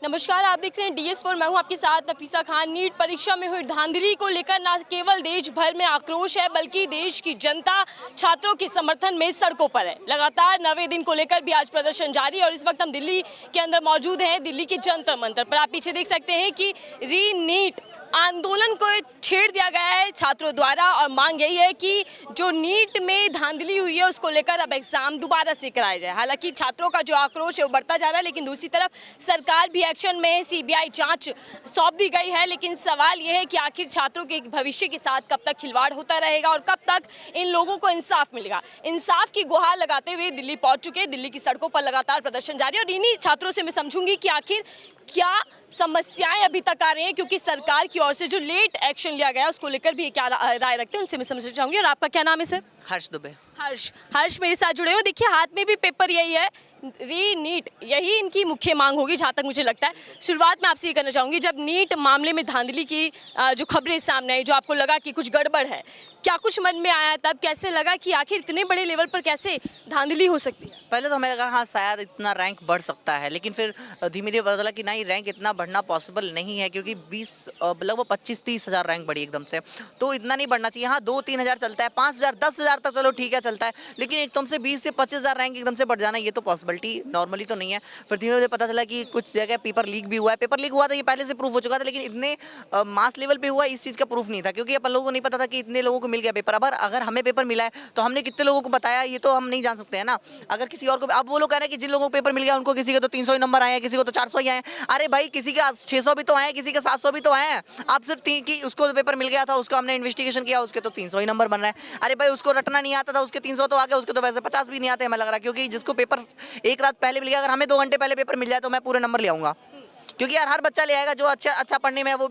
नमस्कार, आप देख रहे हैं DS4। मैं हूं आपके साथ नफीसा खान। नीट परीक्षा में हुई धांधली को लेकर न केवल देश भर में आक्रोश है, बल्कि देश की जनता छात्रों के समर्थन में सड़कों पर है। लगातार 9वें दिन को लेकर भी आज प्रदर्शन जारी है और इस वक्त हम दिल्ली के अंदर मौजूद हैं, दिल्ली के जंतर मंतर पर। आप पीछे देख सकते हैं कि री नीट आंदोलन को छेड़ दिया गया है छात्रों द्वारा और मांग यही है कि जो नीट में धांधली हुई है उसको लेकर अब एग्जाम दोबारा से कराया जाए। हालांकि छात्रों का जो आक्रोश है वो बढ़ता जा रहा है, लेकिन दूसरी तरफ सरकार भी एक्शन में CBI जांच सौंप दी गई है। लेकिन सवाल यह है कि आखिर छात्रों के भविष्य के साथ कब तक खिलवाड़ होता रहेगा और कब तक इन लोगों को इंसाफ मिलेगा। इंसाफ की गुहार लगाते हुए दिल्ली पहुंच चुके हैं। दिल्ली की सड़कों पर लगातार प्रदर्शन जारी है और इन्हीं छात्रों से मैं समझूंगी कि आखिर क्या समस्याएं अभी तक आ रही हैं, क्योंकि सरकार की ओर से जो लेट एक्शन लिया गया उसको लेकर भी क्या राय रखते हैं उनसे मैं समझना चाहूंगी। और आपका क्या नाम है सर? हर्ष दुबे। हर्ष मेरे साथ जुड़े हो। देखिए, हाथ में भी पेपर यही है, री नीट, यही इनकी मुख्य मांग होगी जहाँ तक मुझे लगता है। शुरुआत में आपसे ये करना चाहूँगी, जब नीट मामले में धांधली की जो खबरें सामने आई, जो आपको लगा कि कुछ गड़बड़ है, क्या कुछ मन में आया? तब कैसे लगा कि आखिर इतने बड़े लेवल पर कैसे धांधली हो सकती है? पहले तो हमें लगा हाँ शायद इतना रैंक बढ़ सकता है, लेकिन फिर धीमे धीमे पता चला कि नहीं, रैंक इतना बढ़ना पॉसिबल नहीं है, क्योंकि लगभग 25-30 हज़ार रैंक बढ़ी एकदम से, तो इतना नहीं बढ़ना चाहिए। हाँ 2-3 हज़ार चलता है, 5 हज़ार 10 हज़ार तक चलो ठीक है चलता है, लेकिन एकदम से 20 से 25 हज़ार रैंक एकदम से बढ़ जाना ये तो पॉसिबिलिटी नॉर्मली तो नहीं है। फिर धीमे धीमे पता चला कि कुछ जगह पेपर लीक भी हुआ है। पेपर लीक हुआ था ये पहले से प्रूफ हो चुका था, लेकिन इतने मास लेवल पे हुआ इस चीज़ का प्रूफ नहीं था, क्योंकि अपन लोगों को नहीं पता था कि इतने लोगों को मिल गया पेपर। अगर हमें पेपर मिला है तो हमने कितने लोगों को बताया ये तो हम नहीं जान सकते हैं ना। अगर किसी और को, अब वो लोग कह रहे हैं कि जिन लोगों को पेपर मिल गया उनको किसी के तो 300 ही नंबर आए हैं, किसी को तो 400 ही आए हैं। अरे भाई, किसी के 600 भी तो आए हैं, किसी के 700 भी तो आए हैं। आप सिर्फ कि उसको तो पेपर मिल गया था, उसको हमने इन्वेस्टिगेशन किया, उसके तो 300 ही नंबर बन रहे हैं। अरे भाई, उसको रटना नहीं आता था, उसके 300 तो आ गए, उसके तो वैसे 50 भी नहीं आते हमें लग रहा है, क्योंकि जिसको पेपर एक रात पहले मिल गया, अगर हमें 2 घंटे पहले पेपर मिल जाए तो मैं पूरे नंबर ले आऊंगा, क्योंकि यार हर बच्चा ले आएगा जो अच्छा पढ़ने में है, वो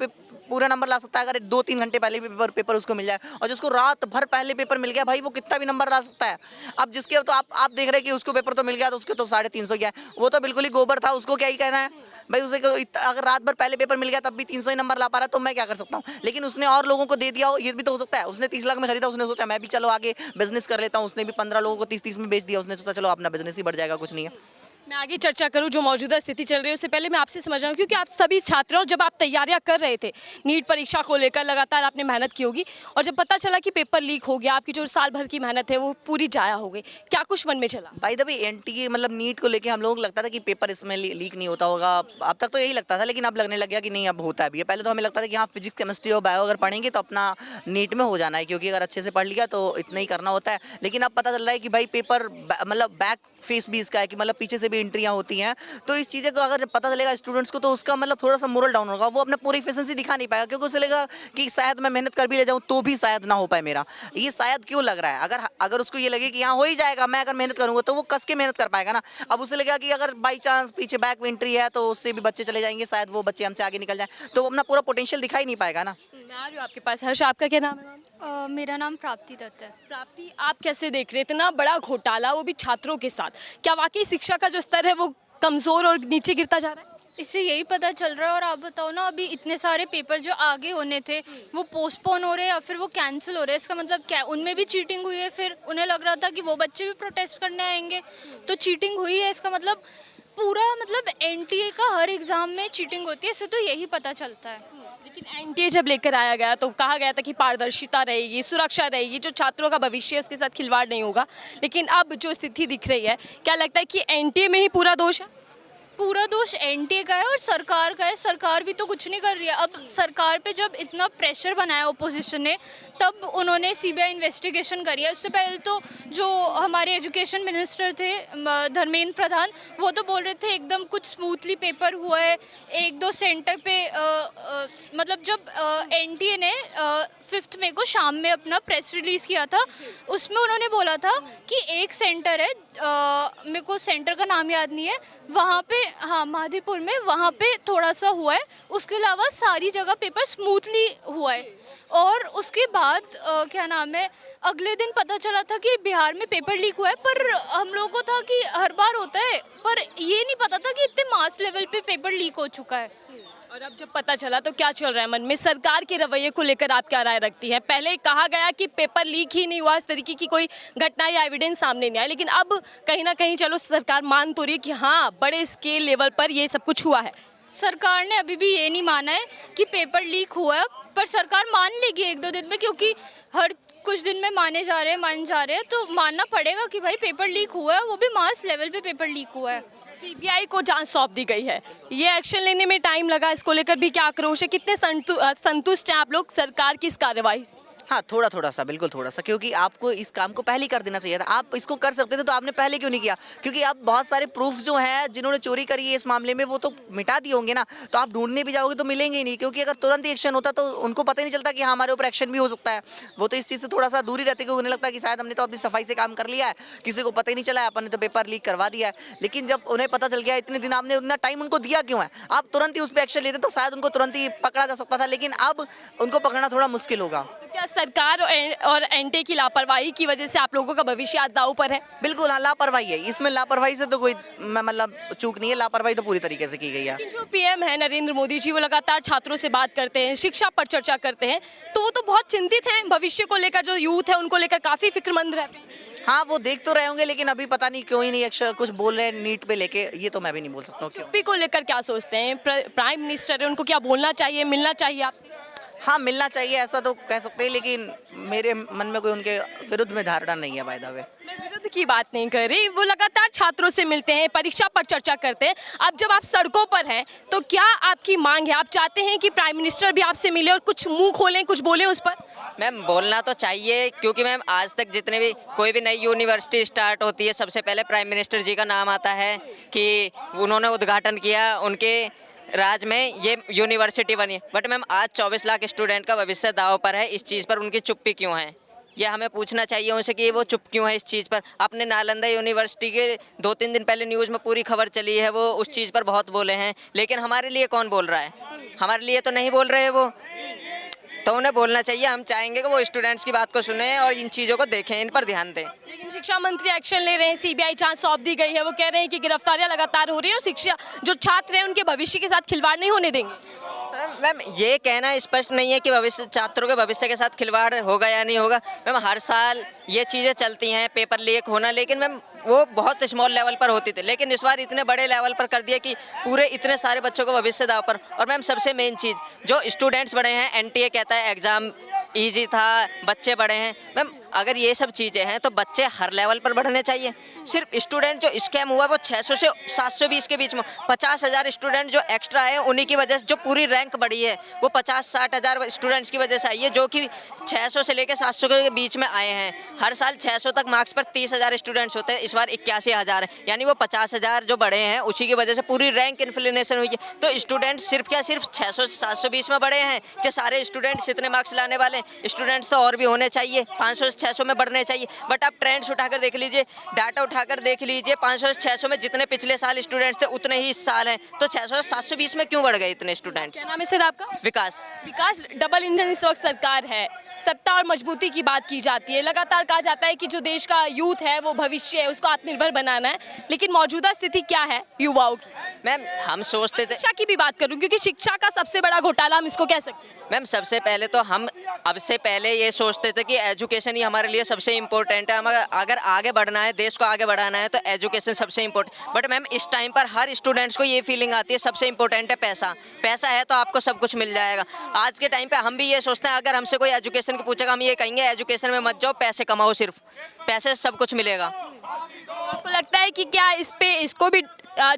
पूरा नंबर ला सकता है अगर 2-3 घंटे पहले भी पेपर उसको मिल जाए। और जिसको रात भर पहले पेपर मिल गया भाई, वो कितना भी नंबर ला सकता है। अब जिसके तो आप देख रहे हैं कि उसको पेपर तो मिल गया तो उसके तो 350 गया, वो तो बिल्कुल ही गोबर था, उसको क्या ही कहना है भाई। उसे अगर रात भर पहले पेपर मिल गया तब भी 300 ही नंबर ला पा रहा है तो मैं क्या कर सकता हूँ। लेकिन उसने और लोगों को दे दिया हो, ये भी तो हो सकता है। उसने 30 लाख में खरीदा, उसने सोचा मैं भी चलो आगे बिजनेस कर लेता हूँ, उसने भी 15 लोगों को 30-30 में बेच दिया, उसने सोचा चलो अपना बिजनेस ही बढ़ जाएगा, कुछ नहीं है। मैं आगे चर्चा करूं जो मौजूदा स्थिति चल रही है उससे पहले मैं आपसे समझ रहा हूं, क्योंकि आप सभी छात्रों, जब आप तैयारियां कर रहे थे नीट परीक्षा को लेकर, लगातार आपने मेहनत की होगी, और जब पता चला कि पेपर लीक हो गया, आपकी जो साल भर की मेहनत है वो पूरी जाया हो गई, क्या कुछ मन में चला? भाई तभी NTA मतलब नीट को लेके हम लोगों को लगता था कि पेपर इसमें लीक नहीं होता होगा। अब तक तो यही लगता था, लेकिन अब लगने लग गया कि नहीं, अब होता भी है। पहले तो हमें लगता था कि हाँ फिजिक्स केमिस्ट्री और बायो अगर पढ़ेंगे तो अपना नीट में हो जाना है, क्योंकि अगर अच्छे से पढ़ लिया तो इतना ही करना होता है। लेकिन अब पता चल रहा है कि भाई पेपर मतलब बैक फेस भी इसका है, कि मतलब पीछे से भी एंट्रियाँ होती हैं। तो इस चीज़ें को अगर पता चलेगा स्टूडेंट्स को तो उसका मतलब थोड़ा सा मोरल डाउन होगा, वो अपने पूरी एफिशिएंसी दिखा नहीं पाएगा, क्योंकि उसे लगेगा कि शायद मैं मेहनत कर भी ले जाऊँ तो भी शायद ना हो पाए मेरा। ये शायद क्यों लग रहा है? अगर उसको ये लगे कि हाँ हो ही जाएगा, मैं अगर मेहनत करूँगा तो वो कस के मेहनत कर पाएगा ना। अब उसे लगेगा कि अगर बाई चांस पीछे बैक एंट्री है तो उससे भी बच्चे चले जाएंगे, शायद वो बच्चे हमसे आगे निकल जाए, तो अपना पूरा पोटेंशियल दिखा ही नहीं पाएगा ना। मैं आ रही हूं आपके पास। हर्ष, आपका क्या नाम है? मेरा नाम प्राप्ति दत्त है। प्राप्ति, आप कैसे देख रहे थे इतना बड़ा घोटाला, वो भी छात्रों के साथ? क्या वाकई शिक्षा का जो स्तर है वो कमजोर और नीचे गिरता जा रहा है? इससे यही पता चल रहा है। और आप बताओ ना, अभी इतने सारे पेपर जो आगे होने थे वो पोस्टपोन हो रहे हैं या फिर वो कैंसिल हो रहे हैं, इसका मतलब क्या? उनमें भी चीटिंग हुई है। फिर उन्हें लग रहा था कि वो बच्चे भी प्रोटेस्ट करने आएंगे, तो चीटिंग हुई है। इसका मतलब पूरा मतलब NTA का हर एग्ज़ाम में चीटिंग होती है, इससे तो यही पता चलता है। लेकिन NTA जब लेकर आया गया तो कहा गया था कि पारदर्शिता रहेगी, सुरक्षा रहेगी, जो छात्रों का भविष्य है उसके साथ खिलवाड़ नहीं होगा। लेकिन अब जो स्थिति दिख रही है, क्या लगता है कि NTA में ही पूरा दोष है? पूरा दोष NTA का है और सरकार का है। सरकार भी तो कुछ नहीं कर रही है। अब सरकार पे जब इतना प्रेशर बनाया ओपोजिशन ने, तब उन्होंने CBI इन्वेस्टिगेशन करी है। उससे पहले तो जो हमारे एजुकेशन मिनिस्टर थे धर्मेंद्र प्रधान, वो तो बोल रहे थे एकदम कुछ स्मूथली पेपर हुआ है। 1-2 सेंटर पे मतलब जब NTA ने 5 मई को शाम में अपना प्रेस रिलीज़ किया था, उसमें उन्होंने बोला था कि एक सेंटर है, मेरे को सेंटर का नाम याद नहीं है, वहाँ पे, हाँ माधीपुर में, वहाँ पे थोड़ा सा हुआ है। उसके अलावा सारी जगह पेपर स्मूथली हुआ है। और उसके बाद क्या नाम है, अगले दिन पता चला था कि बिहार में पेपर लीक हुआ है। पर हम लोगों को था कि हर बार होता है, पर ये नहीं पता था कि इतने मास लेवल पे पेपर लीक हो चुका है। और अब जब पता चला तो क्या चल रहा है मन में? सरकार के रवैये को लेकर आप क्या राय रखती हैं? पहले कहा गया कि पेपर लीक ही नहीं हुआ, इस तरीके की कोई घटना या एविडेंस सामने नहीं आया, लेकिन अब कहीं ना कहीं चलो सरकार मान तो रही है कि हाँ बड़े स्केल लेवल पर ये सब कुछ हुआ है। सरकार ने अभी भी ये नहीं माना है कि पेपर लीक हुआ है, पर सरकार मान लेगी 1-2 दिन में, क्योंकि हर कुछ दिन में मान जा रहे हैं, तो मानना पड़ेगा कि भाई पेपर लीक हुआ है, वो भी मास लेवल पे पेपर लीक हुआ है। सीबीआई को जांच सौंप दी गई है, ये एक्शन लेने में टाइम लगा, इसको लेकर भी क्या आक्रोश है? कितने संतुष्ट हैं आप लोग सरकार की इस कार्रवाई से? हाँ, थोड़ा सा, बिल्कुल थोड़ा सा, क्योंकि आपको इस काम को पहले ही कर देना चाहिए था। आप इसको कर सकते थे तो आपने पहले क्यों नहीं किया? क्योंकि आप बहुत सारे प्रूफ जो हैं जिन्होंने चोरी करी है इस मामले में वो तो मिटा दिए होंगे ना, तो आप ढूंढने भी जाओगे तो मिलेंगे ही नहीं, क्योंकि अगर तुरंत ही एक्शन होता तो उनको पता ही नहीं चलता कि हाँ हमारे ऊपर एक्शन भी हो सकता है। वो तो इस चीज़ से थोड़ा सा दूरी रहते, क्योंकि उन्हें लगता है कि शायद हमने तो अपनी सफाई से काम कर लिया है, किसी को पता ही नहीं चला है, अपन ने तो पेपर लीक करवा दिया है। लेकिन जब उन्हें पता चल गया, इतने दिन आपने उतना टाइम उनको दिया क्यों है? आप तुरंत ही उस पर एक्शन लेते तो शायद उनको तुरंत ही पकड़ा जा सकता था, लेकिन अब उनको पकड़ना थोड़ा मुश्किल होगा। तो क्या सरकार और एनटीए की लापरवाही की वजह से आप लोगों का भविष्य आज दांव पर है? बिल्कुल हाँ, लापरवाही है इसमें, लापरवाही से तो कोई मतलब चूक नहीं है, लापरवाही तो पूरी तरीके से की गई है। लेकिन जो पीएम है नरेंद्र मोदी जी, वो लगातार छात्रों से बात करते हैं, शिक्षा पर चर्चा करते हैं, तो वो तो बहुत चिंतित हैं भविष्य को लेकर, जो यूथ है उनको लेकर काफी फिक्रमंद रहते हैं। हाँ, वो देख तो रहे होंगे, लेकिन अभी पता नहीं क्यों ही नहीं अक्षर कुछ बोल रहे हैं नीट पे लेके, ये तो मैं भी नहीं बोल सकता हूँ क्यों। यूपी को लेकर क्या सोचते हैं? प्राइम मिनिस्टर है, उनको क्या बोलना चाहिए, मिलना चाहिए आपसे? हाँ, मिलना चाहिए ऐसा तो कह सकते हैं, लेकिन मेरे मन में कोई उनके विरुद्ध में धारणा नहीं है। बाय द वे, मैं विरुद्ध की बात नहीं कर रही, वो लगातार छात्रों से मिलते हैं, परीक्षा पर चर्चा करते हैं। अब जब आप सड़कों पर हैं तो क्या आपकी मांग है, आप चाहते हैं कि प्राइम मिनिस्टर भी आपसे मिले और कुछ मुंह खोलें, कुछ बोलें उस पर? मैम बोलना तो चाहिए, क्योंकि मैम आज तक जितने भी कोई भी नई यूनिवर्सिटी स्टार्ट होती है सबसे पहले प्राइम मिनिस्टर जी का नाम आता है कि उन्होंने उद्घाटन किया, उनके राज में ये यूनिवर्सिटी बनी। बट मैम आज 24 लाख स्टूडेंट का भविष्य दांव पर है, इस चीज़ पर उनकी चुप्पी क्यों है? ये हमें पूछना चाहिए उनसे कि वो चुप क्यों है इस चीज़ पर। अपने नालंदा यूनिवर्सिटी के 2-3 दिन पहले न्यूज़ में पूरी खबर चली है, वो उस चीज़ पर बहुत बोले हैं, लेकिन हमारे लिए कौन बोल रहा है? हमारे लिए तो नहीं बोल रहे वो, तो उन्हें बोलना चाहिए। हम चाहेंगे कि वो स्टूडेंट्स की बात को सुने और इन चीज़ों को देखें, इन पर ध्यान दें। लेकिन शिक्षा मंत्री एक्शन ले रहे हैं, सीबीआई जांच सौंप दी गई है, वो कह रहे हैं कि गिरफ्तारियां लगातार हो रही है और शिक्षा जो छात्र हैं उनके भविष्य के साथ खिलवाड़ नहीं होने देंगे। मैम ये कहना स्पष्ट नहीं है कि भविष्य छात्रों के भविष्य के साथ खिलवाड़ होगा या नहीं होगा। मैम हर साल ये चीज़ें चलती हैं, पेपर लीक होना, लेकिन मैम वो बहुत स्मॉल लेवल पर होती थी, लेकिन इस बार इतने बड़े लेवल पर कर दिया कि पूरे इतने सारे बच्चों को भविष्य दांव पर। और मैम सबसे मेन चीज़, जो स्टूडेंट्स बड़े हैं, एनटीए कहता है एग्ज़ाम ईजी था, बच्चे बड़े हैं। मैम अगर ये सब चीज़ें हैं तो बच्चे हर लेवल पर बढ़ने चाहिए। सिर्फ स्टूडेंट जो स्कैम हुआ वो 600 से 720 के बीच में, 50,000 स्टूडेंट जो एक्स्ट्रा है उन्हीं की वजह से जो पूरी रैंक बढ़ी है वो 50-60 हज़ार स्टूडेंट्स की वजह से आई है, जो कि 600 से लेकर 700 के बीच में आए हैं। हर साल 600 तक मार्क्स पर 30,000 स्टूडेंट्स होते हैं, इस बार 81,000 है, यानी वो 50,000 जो बढ़े हैं उसी की वजह से पूरी रैंक इन्फ्लेशन हुई है। तो स्टूडेंट सिर्फ 600 से 720 में बढ़े हैं कि सारे स्टूडेंट्स इतने मार्क्स लाने वाले? स्टूडेंट्स तो और भी होने चाहिए, 500 से 600 में बढ़ने चाहिए। बट आप ट्रेंड्स उठाकर देख लीजिए, डाटा उठाकर देख लीजिए, 500 से 600 में जितने पिछले साल स्टूडेंट्स थे उतने ही इस साल हैं, तो 600 से 720 में क्यों बढ़ गए इतने स्टूडेंट्स? क्या नाम है सर आपका? विकास। विकास, डबल इंजन इस वक्त सरकार है, सत्ता और मजबूती की बात की जाती है, लगातार कहा जाता है कि जो देश का यूथ है वो भविष्य है, उसको आत्मनिर्भर बनाना है, लेकिन मौजूदा स्थिति क्या है युवाओं की? मैम हम सोचते थे, शिक्षा की भी बात करूं क्योंकि शिक्षा का सबसे बड़ा घोटाला हम इसको कह सकते हैं। मैम सबसे पहले तो हम अब से पहले ये सोचते थे कि एजुकेशन ही हमारे लिए सबसे इम्पोर्टेंट है। हम अगर आगे बढ़ना है, देश को आगे बढ़ाना है तो एजुकेशन सबसे इम्पोर्टेंट। बट मैम इस टाइम पर हर स्टूडेंट्स को ये फीलिंग आती है सबसे इम्पोर्टेंट है पैसा। पैसा है तो आपको सब कुछ मिल जाएगा। आज के टाइम पे हम भी ये सोचते हैं, अगर हमसे कोई एजुकेशन की पूछेगा हम ये कहेंगे एजुकेशन में मत जाओ, पैसे कमाओ, सिर्फ पैसे से सब कुछ मिलेगा। आपको लगता है कि क्या इसको भी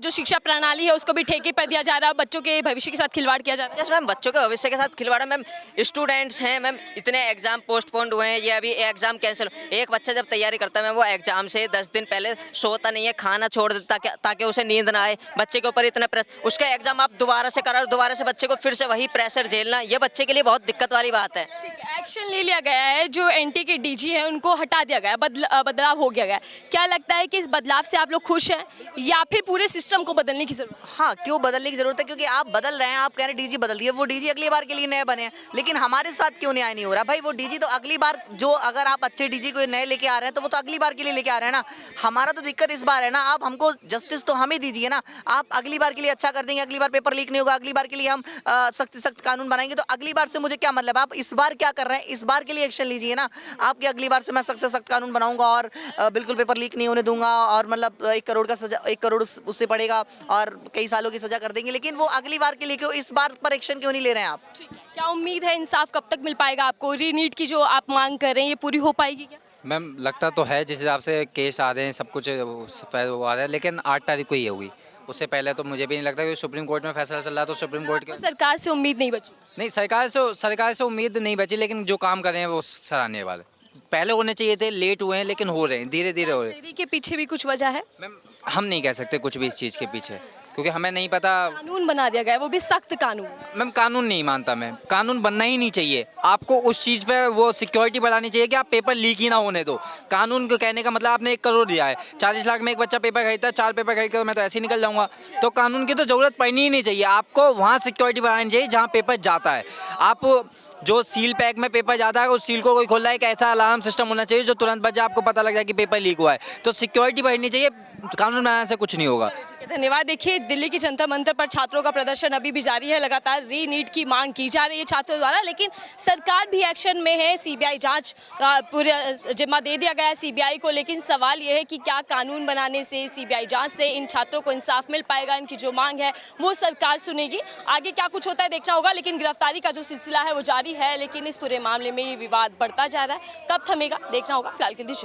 जो शिक्षा प्रणाली है उसको भी ठेके पर दिया जा रहा है, बच्चों के भविष्य के साथ खिलवाड़ किया जा रहा है? यस मैम, बच्चों के भविष्य के साथ खिलवाड़। मैम स्टूडेंट्स हैं, मैम इतने एग्जाम पोस्टपोन्ड हुए हैं, ये अभी एग्जाम कैंसिल। एक बच्चा जब तैयारी करता है मैम वो एग्जाम से 10 दिन पहले सोता नहीं है, खाना छोड़ देता ताकि उसे नींद ना आए। बच्चे के ऊपर इतना प्रेशर, उसका एग्जाम आप दोबारा से करा, दोबारा से बच्चे को फिर से वही प्रेशर झेलना, ये बच्चे के लिए बहुत दिक्कत वाली बात है। ठीक है, एक्शन ले लिया गया है, जो एनटी के डीजी है उनको हटा दिया गया, बदलाव हो गया है। क्या लगता है कि इस बदलाव से आप लोग खुश हैं या फिर पूरे सिस्टम को बदलने की जरूरत? हाँ, क्यों बदलने की जरूरत है? क्योंकि आप बदल रहे हैं, आप कह रहे हैं डीजी बदल दिए, वो डीजी अगली बार के लिए नए बने हैं, लेकिन हमारे साथ क्यों न्याय नहीं हो रहा? भाई वो डीजी तो अगली बार, जो अगर आप अच्छे डीजी को नए लेके आ रहे हैं तो वो तो अगली बार के लिए लेके आ रहे हैं ना। हमारा तो दिक्कत इस बार है ना, आप हमको जस्टिस तो हमें दीजिए ना। आप अगली बार के लिए अच्छा कर देंगे, अगली बार पेपर लीक नहीं होगा, अगली बार के लिए हम सख्त से सख्त कानून बनाएंगे, तो अगली बार से मुझे क्या मतलब? आप इस बार क्या कर रहे हैं, इस बार के लिए एक्शन लीजिए ना। आपकी अगली बार से मैं सख्त से सख्त कानून बनाऊंगा और बिल्कुल पेपर लीक नहीं होने दूंगा, और मतलब 1 करोड़ का सजा, 1 करोड़ उससे पड़ेगा और कई सालों की सजा कर देंगे, लेकिन वो अगली बार के लिए क्यों, इस बार पर एक्शन क्यों नहीं ले रहे हैं आप? ठीक है, क्या उम्मीद है इंसाफ कब तक मिल पाएगा आपको? रीनीट की जो आप मांग कर रहे हैं ये पूरी हो पाएगी क्या? मैम लगता तो है, जिस हिसाब से केस आ रहे हैं सब कुछ वो आ रहा है, लेकिन 8 तारीख को ही होगी। उससे पहले तो मुझे भी नहीं लगता, क्योंकि सुप्रीम कोर्ट में फैसला चल रहा है, तो सुप्रीम कोर्ट के तो सरकार से उम्मीद नहीं बची। नहीं, सरकार से उम्मीद नहीं बची, लेकिन जो काम कर रहे हैं वो सराहने वाले। पहले होने चाहिए थे, लेट हुए हैं लेकिन हो रहे हैं, धीरे धीरे हो रहे हैं। देरी के पीछे भी कुछ वजह है? मैम हम नहीं कह सकते कुछ भी इस चीज़ के पीछे, क्योंकि हमें नहीं पता। कानून बना दिया गया है, वो भी सख्त कानून। मैम कानून नहीं मानता मैं, कानून बनना ही नहीं चाहिए। आपको उस चीज़ पे वो सिक्योरिटी बढ़ानी चाहिए कि आप पेपर लीक ही ना होने दो। कानून को कहने का मतलब आपने 1 करोड़ दिया है, 40 लाख में एक बच्चा पेपर खरीदता है, 4 पेपर खरीद कर मैं तो ऐसे ही निकल जाऊंगा। तो कानून की तो ज़रूरत पड़नी ही नहीं चाहिए। आपको वहाँ सिक्योरिटी बढ़ानी चाहिए जहाँ पेपर जाता है। आप जो सील पैक में पेपर जाता है उस सील को कोई खोल रहा है, एक ऐसा अलार्म सिस्टम होना चाहिए जो तुरंत बजे आपको पता लग जाए कि पेपर लीक हुआ है। तो सिक्योरिटी बढ़नी चाहिए, कानून बनाने से कुछ नहीं होगा। धन्यवाद। देखिए, दिल्ली की जंतर मंतर पर छात्रों का प्रदर्शन अभी भी जारी है। लगातार रीनीट की मांग की जा रही है छात्रों द्वारा, लेकिन सरकार भी एक्शन में है। सीबीआई जांच पूरा जिम्मा दे दिया गया है सीबीआई को, लेकिन सवाल यह है कि क्या कानून बनाने से, सीबीआई जांच से इन छात्रों को इंसाफ मिल पाएगा? इनकी जो मांग है वो सरकार सुनेगी। आगे क्या कुछ होता है देखना होगा, लेकिन गिरफ्तारी का जो सिलसिला है वो जारी है। लेकिन इस पूरे मामले में ये विवाद बढ़ता जा रहा है, कब थमेगा देखना होगा। फिलहाल के लिए